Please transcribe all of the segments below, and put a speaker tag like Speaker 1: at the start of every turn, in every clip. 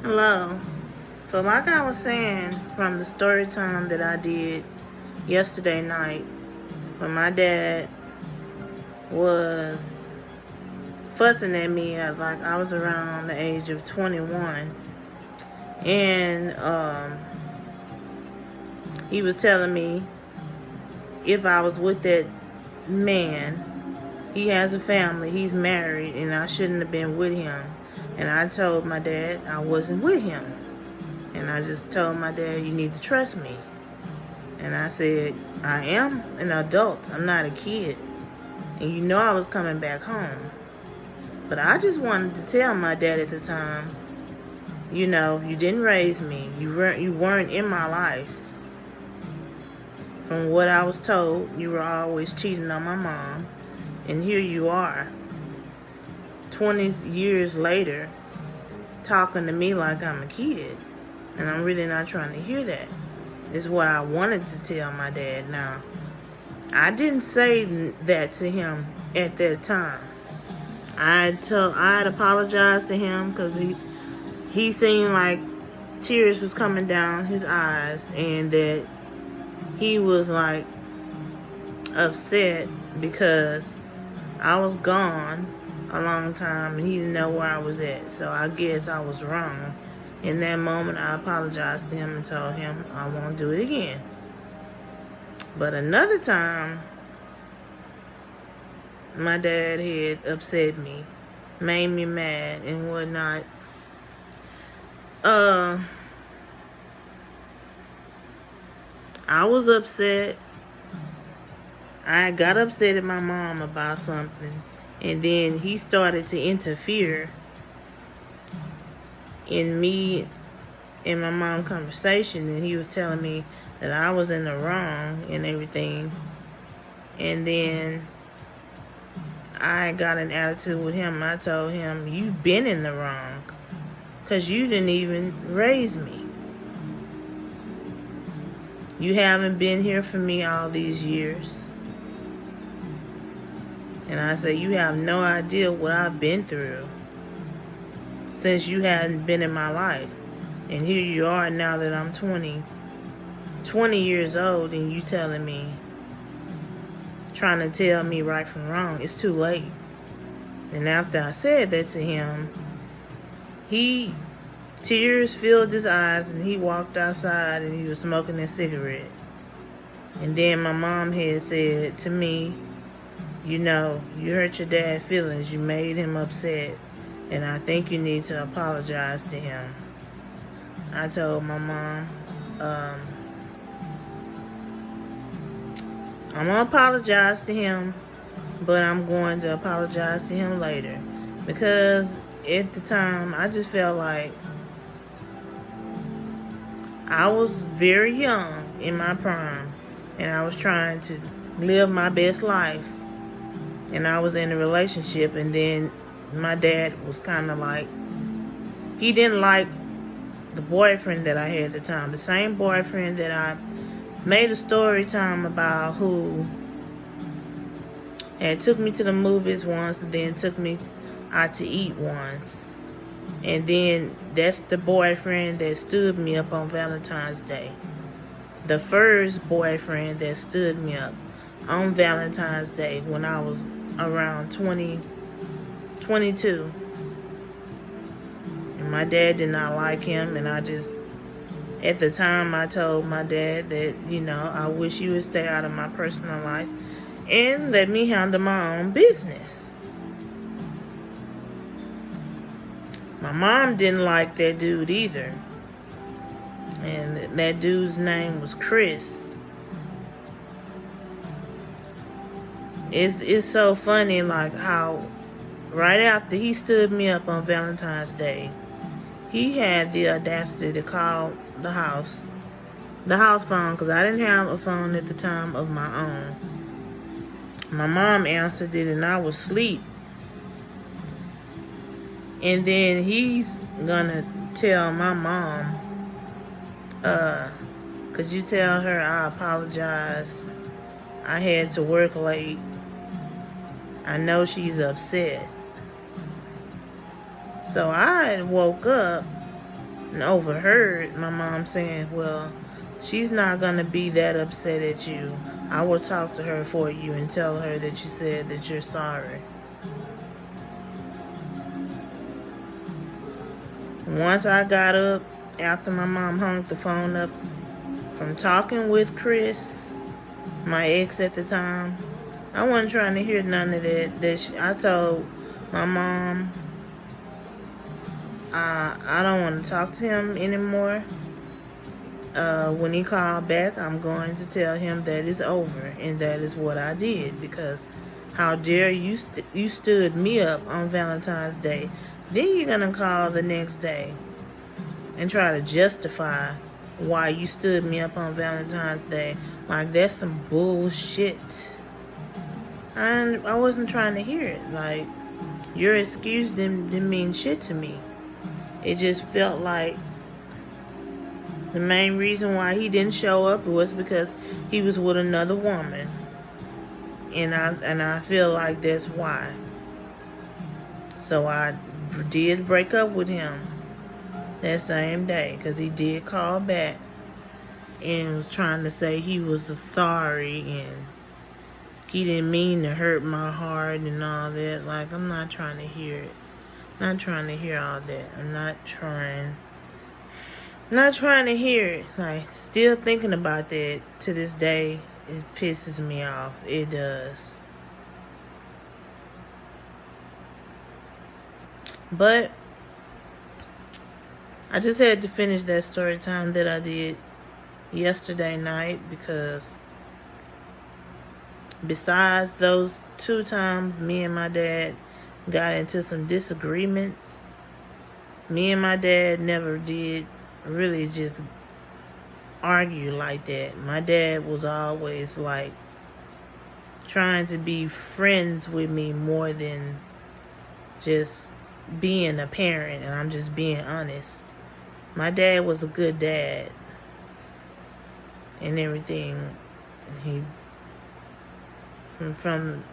Speaker 1: Hello. So, like I was saying from the story time that I did yesterday night, when my dad was fussing at me at like I was around the age of 21, and he was telling me if I was with that man, he has a family, he's married, and I shouldn't have been with him. And I told my dad I wasn't with him. And I just told my dad, you need to trust me. And I said, I am an adult. I'm not a kid. And you know I was coming back home. But I just wanted to tell my dad at the time, you didn't raise me. You weren't in my life. From what I was told, you were always cheating on my mom. And here you are, 20 years later, talking to me like I'm a kid. And I'm really not trying to hear that. Is what I wanted to tell my dad now. I didn't say that to him at that time. I'd apologized to him because he seemed like tears was coming down his eyes and that he was like upset because I was gone a long time and he didn't know where I was at. So I guess I was wrong. In that moment, I apologized to him and told him I won't do it again. But another time, my dad had upset me, made me mad and whatnot. I was upset. I got upset at my mom about something, and then he started to interfere in me and my mom conversation, and he was telling me that I was in the wrong and everything. And then I got an attitude with him. I told him, you've been in the wrong because you didn't even raise me. You haven't been here for me all these years. And I said, you have no idea what I've been through since you hadn't been in my life. And here you are now that I'm 20 years old, and you telling me, trying to tell me right from wrong. It's too late. And after I said that to him, tears filled his eyes, and he walked outside and he was smoking a cigarette. And then my mom had said to me, you hurt your dad's feelings. You made him upset. And I think you need to apologize to him. I told my mom, I'm going to apologize to him, but I'm going to apologize to him later. Because at the time, I just felt like I was very young in my prime, and I was trying to live my best life. And I was in a relationship, and then my dad was kind of like, he didn't like the boyfriend that I had at the time. The same boyfriend that I made a story time about, who had took me to the movies once and then took me out to eat once. And then that's the boyfriend that stood me up on Valentine's Day. The first boyfriend that stood me up on Valentine's Day when I was around 22. And my dad did not like him, and at the time I told my dad that, I wish you would stay out of my personal life and let me handle my own business. My mom didn't like that dude either. And that dude's name was Chris. It's so funny, like how right after he stood me up on Valentine's Day, he had the audacity to call the house phone, because I didn't have a phone at the time of my own. My mom answered it and I was asleep. And then he's gonna tell my mom, could you tell her I apologize? I had to work late. I know she's upset. So I woke up and overheard my mom saying, well, she's not going to be that upset at you. I will talk to her for you and tell her that you said that you're sorry. Once I got up, after my mom hung the phone up from talking with Chris, my ex at the time, I wasn't trying to hear none of that. I told my mom, I don't want to talk to him anymore. When he called back, I'm going to tell him that it's over, and that is what I did. Because how dare you you stood me up on Valentine's Day, then you're gonna call the next day and try to justify why you stood me up on Valentine's Day. Like, that's some bullshit. I wasn't trying to hear it. Like, your excuse didn't mean shit to me. It just felt like the main reason why he didn't show up was because he was with another woman. And I feel like that's why. So I did break up with him that same day, because he did call back and was trying to say he was sorry and he didn't mean to hurt my heart and all that. Like, I'm not trying to hear it. Not trying to hear all that. I'm not trying to hear it. Like, still thinking about that to this day, it pisses me off. It does. But I just had to finish that story time that I did yesterday night, because besides those 2 times me and my dad got into some disagreements, me and my dad never did really just argue like that. My dad was always like trying to be friends with me more than just being a parent, and I'm just being honest. My dad was a good dad and everything. He from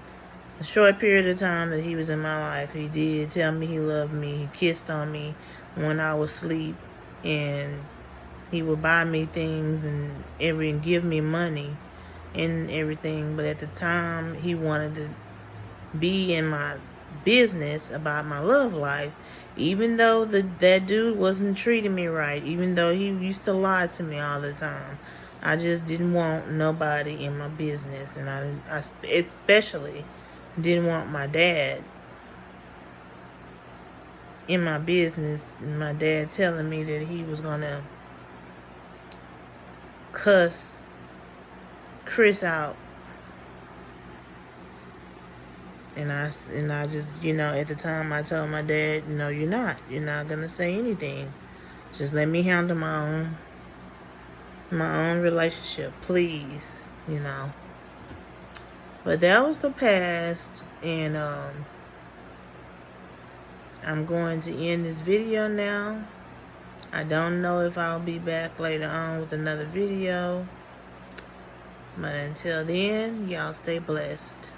Speaker 1: a short period of time that he was in my life, he did tell me he loved me. He kissed on me when I was asleep, and he would buy me things and give me money and everything. But at the time, he wanted to be in my business about my love life, even though that dude wasn't treating me right, even though he used to lie to me all the time. I just didn't want nobody in my business, and I especially didn't want my dad in my business. And my dad telling me that he was gonna cuss Chris out. And I just, at the time I told my dad, no, you're not gonna say anything. Just let me handle my own relationship, please, But that was the past, and I'm going to end this video now. I don't know if I'll be back later on with another video. But until then, y'all stay blessed.